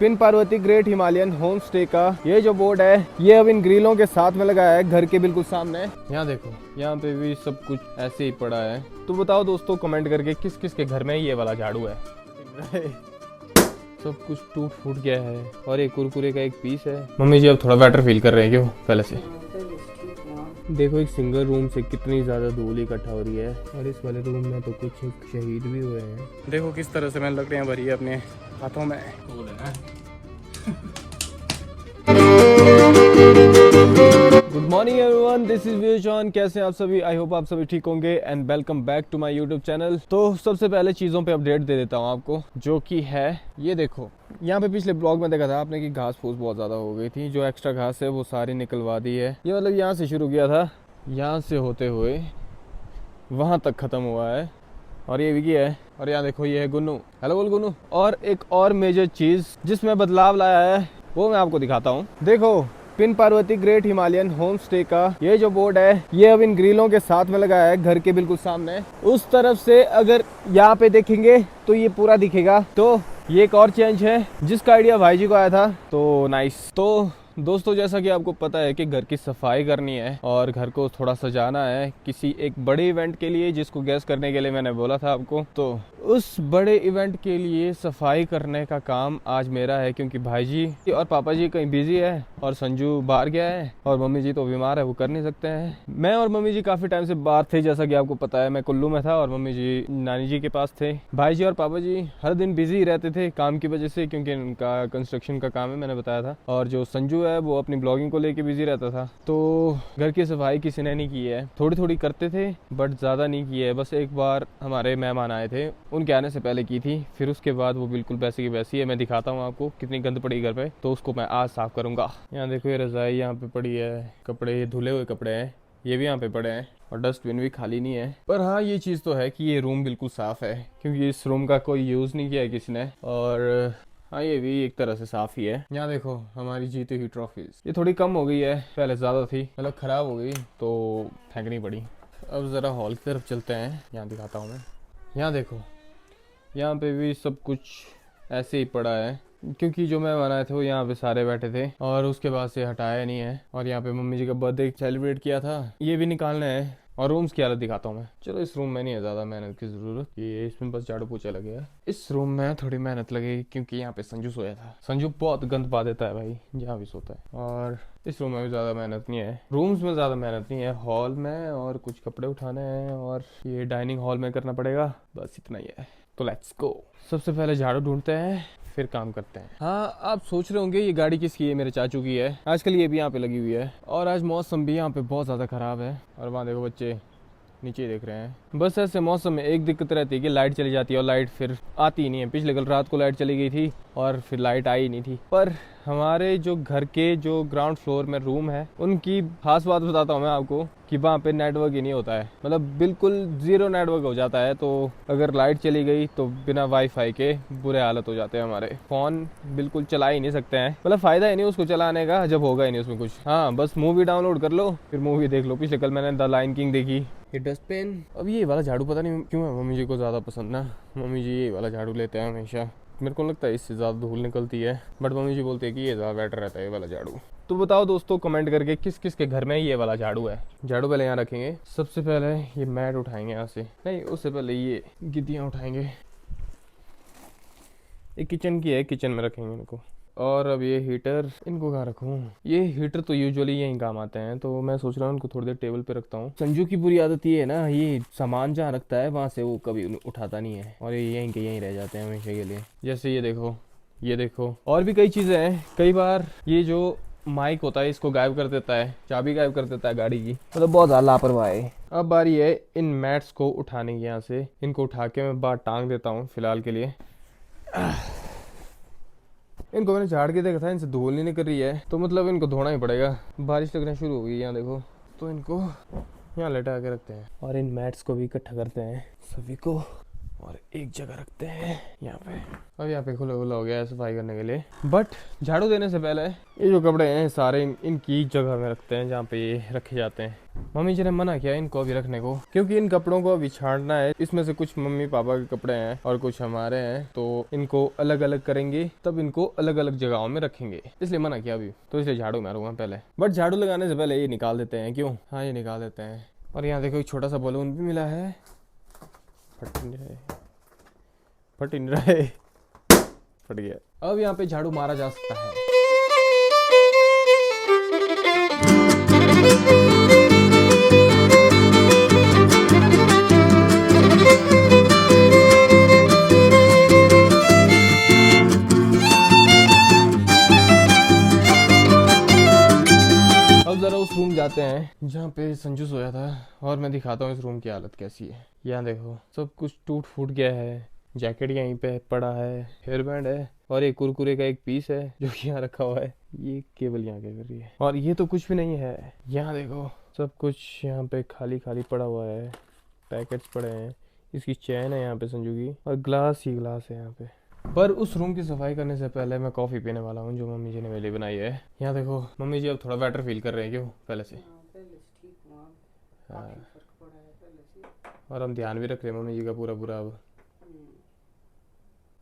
Pin Parvati great Himalayan home stay का ये जो बोर्ड है ये अब इन ग्रिलों के साथ में लगाया है घर के बिल्कुल सामने। यहाँ देखो, यहाँ पे भी सब कुछ ऐसे ही पड़ा है। तो बताओ दोस्तों कमेंट करके किस किस के घर में ये वाला झाड़ू है। सब कुछ टूट फूट गया है और एक कुरकुरे का एक पीस है। मम्मी जी अब थोड़ा बेटर फील कर रहे हैं क्यों पहले से। देखो एक सिंगल रूम से कितनी ज्यादा धूल इकट्ठा हो रही है और इस वाले रूम में तो कुछ शहीद भी हुए हैं। देखो किस तरह से मैंने लकड़ियां भरी है अपने हाथों में। Good morning everyone, this is विजॉन। कैसे हैं आप सभी? आई होप आप सभी ठीक होंगे and welcome back to my YouTube channel. तो सबसे पहले चीज़ों पे अपडेट दे देता हूँ आपको, जो कि है ये देखो। यहाँ पे पिछले ब्लॉग में देखा था आपने कि घास फूस बहुत ज़्यादा हो गई थी। जो एक्स्ट्रा घास है वो सारी निकलवा दी है। ये मतलब यहाँ से शुरू किया था, यहाँ से होते हुए वहाँ तक ख़त्म हुआ है और ये विकी है। और यहाँ देखो ये है गुन्नू। हेलो बोल गुन्नू। और एक और मेजर चीज़ जिसमें बदलाव लाया है वो मैं आपको दिखाता हूँ। देखो pin Parvati great Himalayan home stay का ये जो बोर्ड है ये अब इन ग्रिलों के साथ में लगाया है घर के बिल्कुल सामने। उस तरफ से अगर यहाँ पे देखेंगे तो ये पूरा दिखेगा। तो ये एक और चेंज है जिसका आइडिया भाई जी को आया था। तो नाइस। तो दोस्तों जैसा कि आपको पता है कि घर की सफाई करनी है और घर को थोड़ा सजाना है किसी एक बड़े इवेंट के लिए, जिसको गैस करने के लिए मैंने बोला था आपको। तो उस बड़े इवेंट के लिए सफाई करने का काम आज मेरा है, क्योंकि भाई जी और पापा जी कहीं बिजी है और संजू बाहर गया है और मम्मी जी तो बीमार है, वो कर नहीं सकते हैं। मैं और मम्मी जी काफ़ी टाइम से बाहर थे, जैसा कि आपको पता है। मैं कुल्लू में था और मम्मी जी नानी जी के पास थे। भाई जी और पापा जी हर दिन बिजी रहते थे काम की वजह से, क्योंकि उनका कंस्ट्रक्शन का काम है, मैंने बताया था। और जो संजू है वो अपनी ब्लॉगिंग को लेके बिजी रहता था। तो घर की सफाई किसी ने नहीं की है। थोड़ी थोड़ी करते थे बट ज़्यादा नहीं की है। बस एक बार हमारे मेहमान आए थे, उनके आने से पहले की थी। फिर उसके बाद वो बिल्कुल वैसी की वैसी है। मैं दिखाता हूँ आपको कितनी गंद पड़ी घर पे, तो उसको मैं आज साफ करूँगा। यहाँ देखो ये रज़ाई यहाँ पे पड़ी है, कपड़े धुले हुए कपड़े हैं ये भी यहाँ पे पड़े हैं और डस्टबिन भी खाली नहीं है। पर हाँ ये चीज़ तो है कि ये रूम बिल्कुल साफ़ है, क्योंकि इस रूम का कोई यूज़ नहीं किया है किसी ने। और हाँ ये भी एक तरह से साफ ही है। यहाँ देखो हमारी जीती हुई ट्रॉफीज, ये थोड़ी कम हो गई है, पहले ज़्यादा थी, मतलब ख़राब हो गई तो फेंकनी पड़ी। अब ज़रा हॉल की तरफ चलते हैं, यहाँ दिखाता हूँ मैं। यहाँ देखो, यहाँ पे भी सब कुछ ऐसे ही पड़ा है, क्योंकि जो मेहमान आए थे वो यहाँ पे सारे बैठे थे और उसके बाद से हटाया नहीं है। और यहाँ पे मम्मी जी का बर्थडे सेलिब्रेट किया था, ये भी निकालना है। और रूम्स की हालत दिखाता हूँ मैं। चलो इस रूम में नहीं है ज़्यादा मेहनत की ज़रूरत, ये इसमें बस झाड़ू पोछा लगेगा। इस रूम में थोड़ी मेहनत लगेगी क्योंकि यहाँ पे संजू सोया था। संजू बहुत गंद पा देता है भाई जहाँ भी सोता है। और इस रूम में भी ज़्यादा मेहनत नहीं है, रूम्स में ज़्यादा मेहनत नहीं है। हॉल में और कुछ कपड़े उठाने हैं और ये डाइनिंग हॉल में करना पड़ेगा, बस इतना ही है। तो लेट्स गो। सबसे पहले झाड़ू ढूंढते हैं फिर काम करते हैं। हाँ आप सोच रहे होंगे ये गाड़ी किसकी है? मेरे चाचू की है। आजकल ये भी यहाँ पे लगी हुई है और आज मौसम भी यहाँ पे बहुत ज़्यादा ख़राब है। और वहाँ देखो बच्चे नीचे देख रहे हैं। बस ऐसे मौसम में एक दिक्कत रहती है कि लाइट चली जाती है और लाइट फिर आती ही नहीं है। पिछले कल रात को लाइट चली गई थी और फिर लाइट आई नहीं थी। पर हमारे जो घर के जो ग्राउंड फ्लोर में रूम है उनकी खास बात बताता हूँ मैं आपको कि वहाँ पे नेटवर्क ही नहीं होता है, मतलब बिल्कुल ज़ीरो नेटवर्क हो जाता है। तो अगर लाइट चली गई तो बिना वाईफाई के बुरे हालत हो जाते हैं हमारे। फ़ोन बिल्कुल चला ही नहीं सकते हैं, मतलब फ़ायदा ही नहीं उसको चलाने का जब होगा ही नहीं उसमें कुछ। हाँ बस मूवी डाउनलोड कर लो फिर मूवी देख लो। पिछले कल मैंने द लायन किंग देखी। ये डस्टबिन, अब ये वाला झाड़ू पता नहीं क्यों है मम्मी जी को ज़्यादा पसंद ना। मम्मी जी ये वाला झाड़ू लेते हैं हमेशा। मेरे को लगता है इससे ज़्यादा धूल निकलती है, बट मम्मी जी बोलते हैं कि ये ज़्यादा बेटर रहता है ये वाला झाड़ू। तो बताओ दोस्तों कमेंट करके किस किस के घर में ये वाला झाड़ू है। झाड़ू पहले यहाँ रखेंगे। सबसे पहले ये मैट उठाएंगे यहाँ से, नहीं उससे पहले ये गिद्दियाँ उठाएंगे। ये किचन की है, किचन में रखेंगे इनको। और अब ये हीटर, इनको कहाँ रखूँ? ये हीटर तो यूजुअली यहीं काम आते हैं, तो मैं सोच रहा हूँ उनको थोड़ी देर टेबल पे रखता हूँ। संजू की बुरी आदत ये है ना, ये सामान जहाँ रखता है वहाँ से वो कभी उठाता नहीं है और ये यहीं के यहीं रह जाते हैं हमेशा के लिए। जैसे ये देखो, ये देखो, और भी कई चीज़ें हैं। कई बार ये जो माइक होता है इसको गायब कर देता है, चाबी गायब कर देता है गाड़ी की, मतलब बहुत ज़्यादा लापरवाह है। अब बारी है इन मैट्स को उठाने की। यहाँ से इनको उठा के मैं बाहर टांग देता हूँ फिलहाल के लिए। इनको मैंने झाड़ के देखा था, इनसे धूल नहीं निकल रही है, तो मतलब इनको धोना ही पड़ेगा। बारिश लगना शुरू हो गई यहाँ देखो, तो इनको यहाँ लेटा के रखते हैं और इन मैट्स को भी इकट्ठा करते हैं सभी को। और एक जगह रखते हैं यहाँ पे। अब यहाँ पे खुला खुला हो गया है सफाई करने के लिए। बट झाड़ू देने से पहले ये जो कपड़े हैं सारे इनकी जगह में रखते हैं जहाँ पे ये रखे जाते हैं। मम्मी जी ने मना किया इनको अभी रखने को, क्योंकि इन कपड़ों को अभी छांटना है। इसमें से कुछ मम्मी पापा के कपड़े हैं और कुछ हमारे हैं, तो इनको अलग अलग करेंगे, तब इनको अलग अलग जगहों में रखेंगे, इसलिए मना किया अभी। तो इसलिए झाड़ू मारूंगा पहले। बट झाड़ू लगाने से पहले ये निकाल देते हैं। क्यों? हाँ, ये निकाल देते हैं। और यहाँ देखो एक छोटा सा बलून भी मिला है। फट नहीं रहे, फट गया। अब यहाँ पे झाड़ू मारा जा सकता है। अब जरा उस रूम जाते हैं जहाँ पे संजू सोया था और मैं दिखाता हूँ इस रूम की हालत कैसी है। यहाँ देखो सब कुछ टूट फूट गया है। जैकेट यहीं पे पड़ा है, हेयर बैंड है और एक कुरकुरे का एक पीस है जो कि यहाँ रखा हुआ है। ये केबल यहाँ क्या कर रही है? और ये तो कुछ भी नहीं है। यहाँ देखो सब कुछ यहाँ पे खाली खाली पड़ा हुआ है, पैकेट्स पड़े हैं। इसकी चैन है यहाँ पे संजू की, और ग्लास ही ग्लास है यहाँ पे। पर उस रूम की सफाई करने से पहले मैं कॉफ़ी पीने वाला हूँ जो मम्मी जी ने मेरे लिए बनाई है। यहाँ देखो मम्मी जी अब थोड़ा बेटर फील कर रहे हैं। क्यों? पहले से। हाँ, और हम ध्यान भी रख रहे हैं मम्मी जी का पूरा पूरा। अब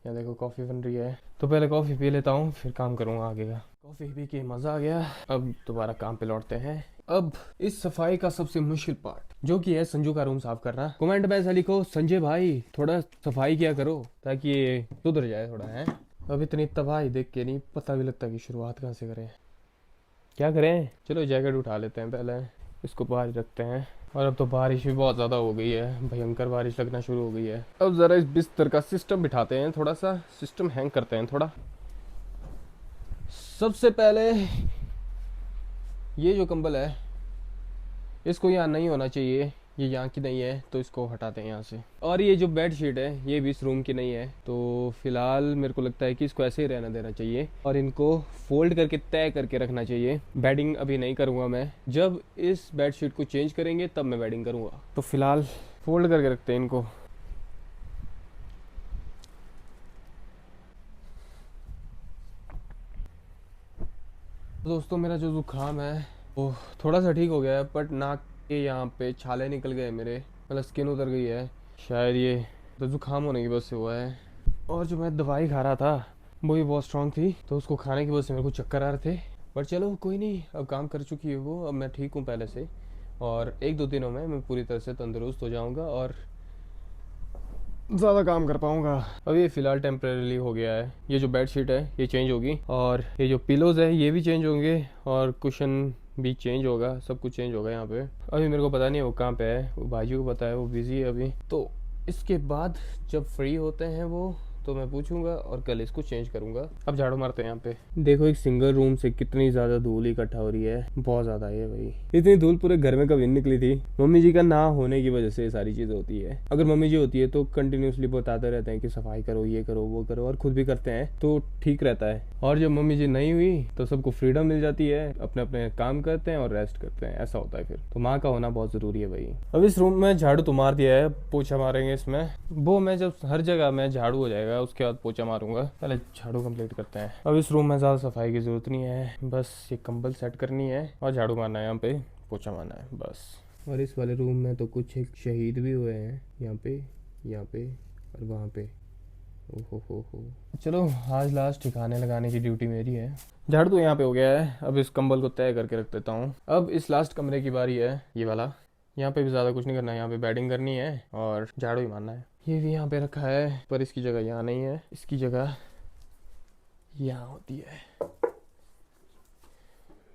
यहाँ देखो कॉफ़ी बन रही है, तो पहले कॉफ़ी पी लेता हूँ फिर काम करूँगा आगे का। कॉफ़ी पी के मज़ा आ गया। अब दोबारा काम पे लौटते हैं। अब इस सफाई का सबसे मुश्किल पार्ट जो कि है संजू का रूम साफ करना। कमेंट में ऐसा लिखो, संजय भाई थोड़ा सफाई किया करो ताकि ये सुधर जाए थोड़ा है। अब इतनी तबाही देख के नहीं पता भी लगता कि शुरुआत कहाँ से करें, क्या करें। चलो जैकेट उठा लेते हैं पहले, इसको बाहर ही रखते हैं। और अब तो बारिश भी बहुत ज़्यादा हो गई है, भयंकर बारिश लगना शुरू हो गई है। अब ज़रा इस बिस्तर का सिस्टम बिठाते हैं, थोड़ा सा सिस्टम हैंग करते हैं थोड़ा। सबसे पहले ये जो कंबल है इसको यहाँ नहीं होना चाहिए, ये यहाँ की नहीं है तो इसको हटाते हैं यहाँ से। और ये जो बेड शीट है ये भी इस रूम की नहीं है, तो फिलहाल मेरे को लगता है कि इसको ऐसे ही रहना देना चाहिए और इनको फोल्ड करके तय करके रखना चाहिए। बेडिंग अभी नहीं करूँगा मैं, जब इस बेड शीट को चेंज करेंगे तब मैं बेडिंग करूँगा। तो फिलहाल फोल्ड करके रखते हैं इनको। दोस्तों मेरा जो जुकाम है वो थोड़ा सा ठीक हो गया है, बट नाक के यहाँ पे छाले निकल गए मेरे, मतलब स्किन उतर गई है। शायद ये तो जुकाम होने की वजह से हुआ है। और जो मैं दवाई खा रहा था वो भी बहुत स्ट्रांग थी, तो उसको खाने की वजह से मेरे को चक्कर आ रहे थे। पर चलो कोई नहीं, अब काम कर चुकी है वो, अब मैं ठीक हूँ पहले से। और 1-2 दिनों में मैं पूरी तरह से तंदुरुस्त हो जाऊँगा और ज़्यादा काम कर पाऊँगा। अब ये फ़िलहाल टेम्परेरीली हो गया है। ये जो बेड शीट है ये चेंज होगी, और ये जो पिलोज़ है ये भी चेंज होंगे, और कुशन भी चेंज होगा, सब कुछ चेंज होगा यहाँ पे। अभी मेरे को पता नहीं है वो कहाँ पे है, वो भाई को पता है, वो बिज़ी है अभी। तो इसके बाद जब फ्री होते हैं वो तो मैं पूछूंगा और कल इसको चेंज करूंगा। अब झाड़ू मारते हैं यहाँ पे। देखो एक सिंगल रूम से कितनी ज़्यादा धूल इकट्ठा हो रही है, बहुत ज़्यादा है भाई। इतनी धूल पूरे घर में कभी नहीं निकली थी। मम्मी जी का ना होने की वजह से ये सारी चीज़ें होती है। अगर मम्मी जी होती है तो कंटिन्यूसली बताते रहते हैं कि सफाई करो, ये करो, वो करो, और खुद भी करते हैं तो ठीक रहता है। और जब मम्मी जी नहीं हुई तो सबको फ्रीडम मिल जाती है, अपने अपने काम करते हैं और रेस्ट करते हैं, ऐसा होता है फिर। तो माँ का होना बहुत ज़रूरी है भाई। अब इस रूम में झाड़ू तो मार दिया है, पोछा मारेंगे इसमें। वो मैं जब हर जगह में झाड़ू हो जाएगा उसके बाद पोछा मारूंगा, पहले झाड़ू कंप्लीट करते हैं। अब इस रूम में ज़्यादा सफाई की ज़रूरत नहीं है, बस ये कंबल सेट करनी है और झाड़ू मारना है, यहाँ पे पोछा मारना है बस। और इस वाले रूम में तो कुछ एक शहीद भी हुए हैं, यहाँ पे और वहाँ पे। ओहो हो। चलो आज लास्ट ठिकाने लगाने की ड्यूटी मेरी है। झाड़ू तो यहाँ पे हो गया है, अब इस कंबल को तय करके रख देता हूँ। अब इस लास्ट कमरे की बारी है, ये वाला। यहाँ पे भी ज़्यादा कुछ नहीं करना है, यहाँ पे बेडिंग करनी है और झाड़ू ही मारना है। ये भी यहाँ पे रखा है, पर इसकी जगह यहाँ नहीं है, इसकी जगह यहाँ होती है,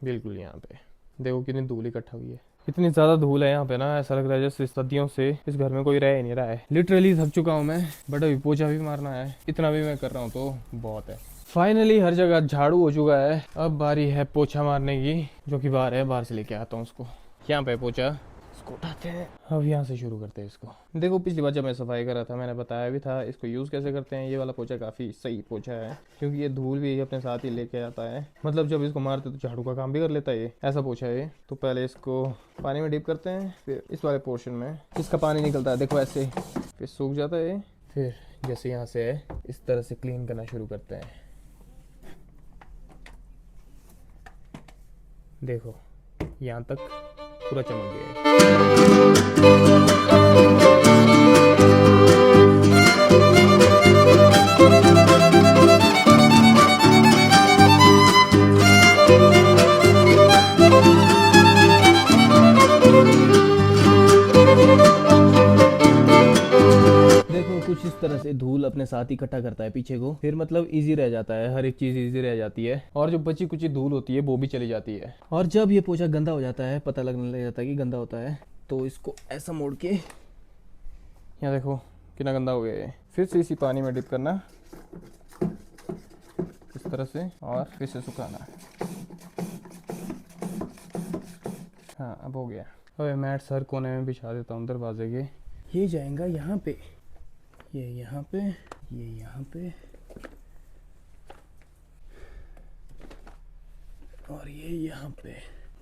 बिल्कुल यहाँ पे। देखो कितनी धूल इकट्ठा हुई है, इतनी ज़्यादा धूल है यहाँ पे ना, ऐसा लग रहा है जैसे सदियों से इस घर में कोई रह ही नहीं रहा है। लिटरली थक चुका हूँ मैं, बट अभी पोछा भी मारना है, इतना भी मैं कर रहा हूँ तो बहुत है। फाइनली हर जगह झाड़ू हो चुका है, अब बारी है पोछा मारने की, जो कि बाहर है, बाहर से लेके आता हूँ उसको। यहाँ पे पोछा, इसको उठाते हैं। अब यहाँ से शुरू करते हैं इसको। देखो पिछली बार जब मैं सफाई कर रहा था मैंने बताया भी था इसको यूज़ कैसे करते हैं। ये वाला पोछा काफ़ी सही पोछा है, क्योंकि ये धूल भी अपने साथ ही लेके आता है, मतलब जब इसको मारते तो झाड़ू का काम भी कर लेता है ये, ऐसा पोछा है ये। तो पहले इसको पानी में डिप करते हैं, फिर इस वाले पोर्शन में इसका पानी निकलता है, देखो ऐसे, फिर सूख जाता है, फिर जैसे यहाँ से है इस तरह से क्लीन करना शुरू करते हैं। देखो यहाँ तक पूरा चमक गया कुछ इस तरह से धूल अपने साथ इकट्ठा करता है पीछे को, फिर मतलब इजी रह जाता है, हर एक चीज इजी रह जाती है और जो बची कुची धूल होती है वो भी चली जाती है। और जब ये पोछा गंदा हो जाता है, पता लगने लग जाता है कि गंदा होता है, तो इसको ऐसा मोड़ के, यहाँ देखो कितना गंदा हो गया है, फिर से इसी पानी में डिप करना इस तरह से और फिर से सुखाना। हाँ अब हो गया। अब मैट हर कोने में बिछा देता हूँ दरवाजे के। ये जाएगा यहाँ पे, ये यहाँ पे, ये यहाँ पे और ये यहाँ पे।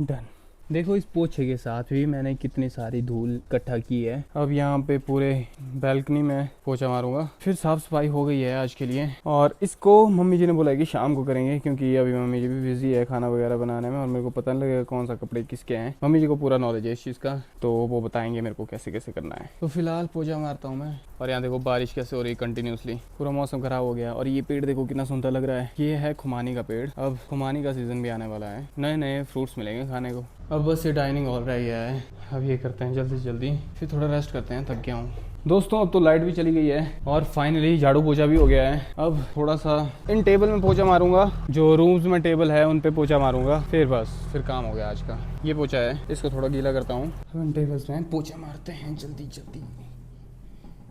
डन। देखो इस पोछे के साथ भी मैंने कितनी सारी धूल इकट्ठा की है। अब यहाँ पे पूरे बैल्कनी में पोछा मारूंगा, फिर साफ सफाई हो गई है आज के लिए। और इसको मम्मी जी ने बोला कि शाम को करेंगे, क्योंकि अभी मम्मी जी भी बिजी है खाना वगैरह बनाने में और मेरे को पता नहीं लगेगा कौन सा कपड़े किसके हैं। मम्मी जी को पूरा नॉलेज है इस चीज़ का, तो वो बताएंगे मेरे को कैसे कैसे करना है। तो फिलहाल पोछा मारता हूँ मैं। और यहाँ देखो बारिश कैसे हो रही है कंटिन्यूसली, पूरा मौसम खराब हो गया। और ये पेड़ देखो कितना सुंदर लग रहा है, ये है खुमानी का पेड़। अब खुमानी का सीजन भी आने वाला है, नए नए फ्रूट्स मिलेंगे खाने को। अब बस ये डाइनिंग हॉल रह गया है, अब ये करते हैं जल्दी से जल्दी, फिर थोड़ा रेस्ट करते हैं, थक गया हूँ दोस्तों। अब तो लाइट भी चली गई है और फाइनली झाड़ू पोछा भी हो गया है। अब थोड़ा सा इन टेबल में पोछा मारूंगा, जो रूम्स में टेबल है उन पे पोछा मारूंगा, फिर बस फिर काम हो गया आज का। ये पोछा है, इसको थोड़ा गीला करता हूँ। अब इन टेबल्स में पोछा मारते हैं जल्दी जल्दी।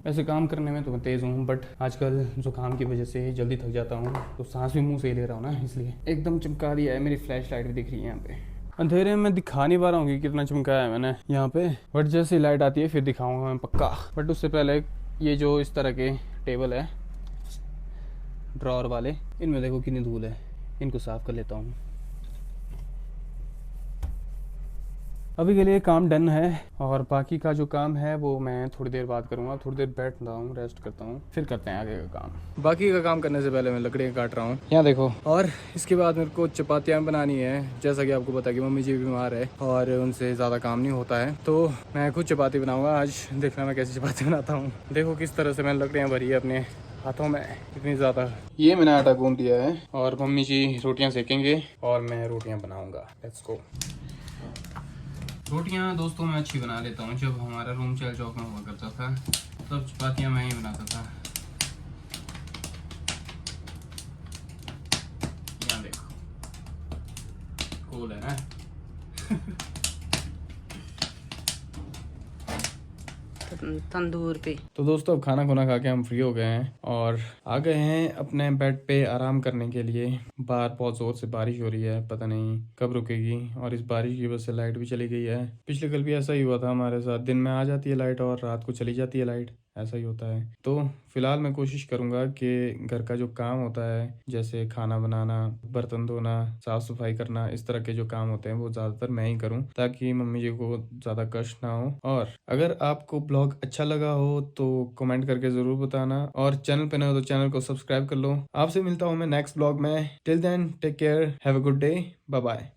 ऐसे काम करने में तो मैं तेज़ हूँ, बट आजकल जुकाम की वजह से जल्दी थक जाता हूँ, तो सांस भी मुँह से ही ले रहा हूँ ना, इसलिए। एकदम चमका दिया है, मेरी फ्लैश लाइट भी दिख रही है यहाँ पे। अंधेरे में दिखा नहीं पा रहा हूँ कि कितना चमकाया है मैंने यहाँ पे, बट जैसे लाइट आती है फिर दिखाऊंगा मैं पक्का। बट उससे पहले ये जो इस तरह के टेबल है ड्रॉअर वाले, इनमें देखो कितनी धूल है, इनको साफ कर लेता हूँ। अभी के लिए काम डन है और बाकी का जो काम है वो मैं थोड़ी देर बाद करूँगा। थोड़ी देर बैठता हूँ, रेस्ट करता हूँ, फिर करते हैं आगे का काम। बाकी का काम करने से पहले मैं लकड़ियाँ काट रहा हूँ, यहाँ देखो। और इसके बाद मेरे को चपातियाँ बनानी है, जैसा कि आपको पता कि मम्मी जी बीमार है और उनसे ज़्यादा काम नहीं होता है, तो मैं खुद चपाती बनाऊँगा आज। देखना मैं कैसी चपाती बनाता हूँ। देखो किस तरह से मैंने लकड़ियाँ भरी है अपने हाथों में, इतनी ज़्यादा। ये मैंने आटा गूंद दिया है और मम्मी जी रोटियाँ सेकेंगे और मैं रोटियाँ बनाऊँगा। Let's go. रोटियां दोस्तों मैं अच्छी बना लेता हूँ। जब हमारा रूम चल चौक में हुआ करता था तब चपातियाँ मैं ही बनाता था। यहाँ देखो कूल है ना। तंदूर पे। तो दोस्तों अब खाना खुना खा के हम फ्री हो गए हैं और आ गए हैं अपने बेड पे आराम करने के लिए। बाहर बहुत जोर से बारिश हो रही है, पता नहीं कब रुकेगी, और इस बारिश की वजह से लाइट भी चली गई है। पिछले कल भी ऐसा ही हुआ था हमारे साथ, दिन में आ जाती है लाइट और रात को चली जाती है लाइट, ऐसा ही होता है। तो फिलहाल मैं कोशिश करूंगा कि घर का जो काम होता है, जैसे खाना बनाना, बर्तन धोना, साफ सफाई करना, इस तरह के जो काम होते हैं वो ज़्यादातर मैं ही करूं, ताकि मम्मी जी को ज़्यादा कष्ट ना हो। और अगर आपको ब्लॉग अच्छा लगा हो तो कमेंट करके ज़रूर बताना, और चैनल पे नए हो तो चैनल को सब्सक्राइब कर लो। आपसे मिलता हूँ मैं नेक्स्ट ब्लॉग में। Till then take care, have a good day, bye bye.